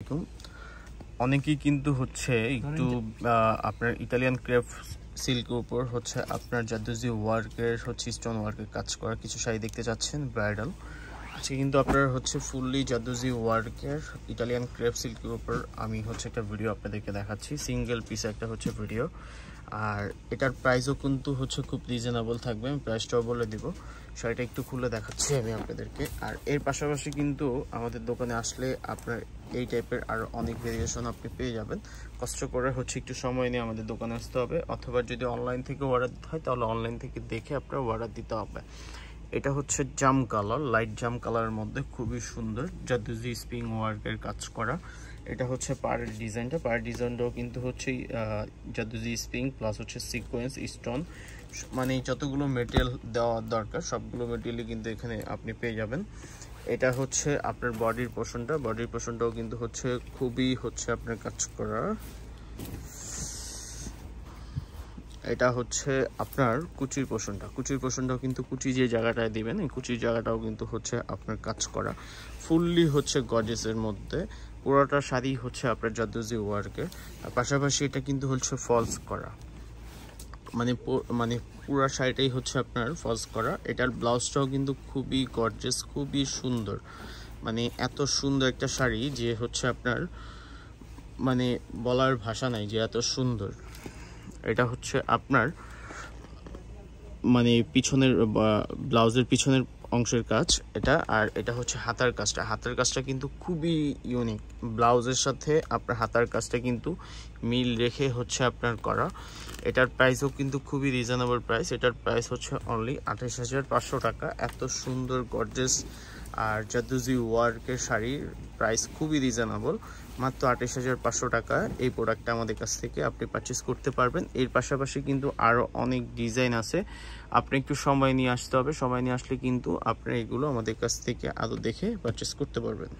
আসসালামু আলাইকুম। অনেকেই কিন্তু হচ্ছে একটু আপনার ইতালিয়ান ক্রেপ সিল্কের উপর হচ্ছে আপনার জাদুজি ওয়ার্কের হচ্ছে স্টোন ওয়ার্কের কাজ করা কিছু শাড়ি দেখতে চাচ্ছেন ব্রাইডাল। আজকে কিন্তু আপনার হচ্ছে ফুললি জাদুজি ওয়ার্কের ইটালিয়ান ক্রেপ সিল্কের উপর আমি হচ্ছে একটা ভিডিও আপনাদেরকে দেখাচ্ছি। সিঙ্গেল পিস একটা হচ্ছে ভিডিও, আর এটার প্রাইসও কিন্তু হচ্ছে খুব রিজনেবল থাকবে। আমি প্রাইসটাও বলে দিব। শাড়িটা একটু খুলে দেখাচ্ছি আমি আপনাদেরকে। আর এর পাশাপাশি কিন্তু আমাদের দোকানে আসলে আপনার এই টাইপের আর অনেক ভেরিয়েশন আপনি পেয়ে যাবেন। কষ্ট করে হচ্ছে একটু সময় নিয়ে আমাদের দোকানে আসতে হবে, অথবা যদি অনলাইন থেকে অর্ডার দিতে হয় তাহলে অনলাইন থেকে দেখে আপনার অর্ডার দিতে হবে। এটা হচ্ছে জাম কালার, লাইট জাম কালারের মধ্যে খুবই সুন্দর জাদুজি স্প্রিং ওয়ার্কের কাজ করা। এটা হচ্ছে পাড়ের ডিজাইনটা, পাড়ের ডিজাইনটাও কিন্তু হচ্ছে জাদুজি স্প্রিং প্লাস হচ্ছে সিকোয়েন্স স্টোন, মানে যতগুলো মেটেরিয়াল দেওয়া দরকার সবগুলো মেটেরিয়ালই কিন্তু এখানে আপনি পেয়ে যাবেন। এটা হচ্ছে আপনার বডির পোর্শনটা, বডির পোর্শনটাও কিন্তু হচ্ছে খুবই হচ্ছে আপনার কাজ করা। এটা হচ্ছে আপনার কুচির পোর্শনটা, কুচির পোর্শনটাও কিন্তু কুচি যে জায়গাটায় দিবেন এই কুচির জায়গাটাও কিন্তু হচ্ছে আপনার কাজ করা। ফুললি হচ্ছে গর্জিয়াসের মধ্যে পুরোটা শাড়ি হচ্ছে আপনার জাদুজি ওয়ার্কের। আর পাশাপাশি এটা কিন্তু হচ্ছে ফলস করা, মানে পুরো শাড়িটাই হচ্ছে আপনার ফলস করা। এটার ব্লাউজটাও কিন্তু খুবই গর্জিয়াস, খুবই সুন্দর। মানে এত সুন্দর একটা শাড়ি যে হচ্ছে আপনার মানে বলার ভাষা নাই যে এত সুন্দর। এটা হচ্ছে আপনার মানে পিছনের ব্লাউজের পিছনের অংশের কাজ এটা। আর এটা হচ্ছে হাতার কাজটা, হাতার কাজটা কিন্তু খুবই ইউনিক। ব্লাউজের সাথে আপনার হাতার কাজটা কিন্তু মিল রেখে হচ্ছে আপনার করা। এটার প্রাইসও কিন্তু খুবই রিজনেবল প্রাইস। এটার প্রাইস হচ্ছে অনলি 28,500 টাকা। এত সুন্দর গর্জিয়াস আর জাদুজি ওয়ার্কের শাড়ির প্রাইস খুবই রিজনেবল, মাত্র 28,500 টাকা। এই প্রোডাক্টটা আমাদের কাছ থেকে আপনি পারচেস করতে পারবেন। এর পাশাপাশি কিন্তু আরও অনেক ডিজাইন আছে, আপনি একটু সময় নিয়ে আসতে হবে। সময় নিয়ে আসলে কিন্তু আপনি এগুলো আমাদের কাছ থেকে আরও দেখে পারচেস করতে পারবেন।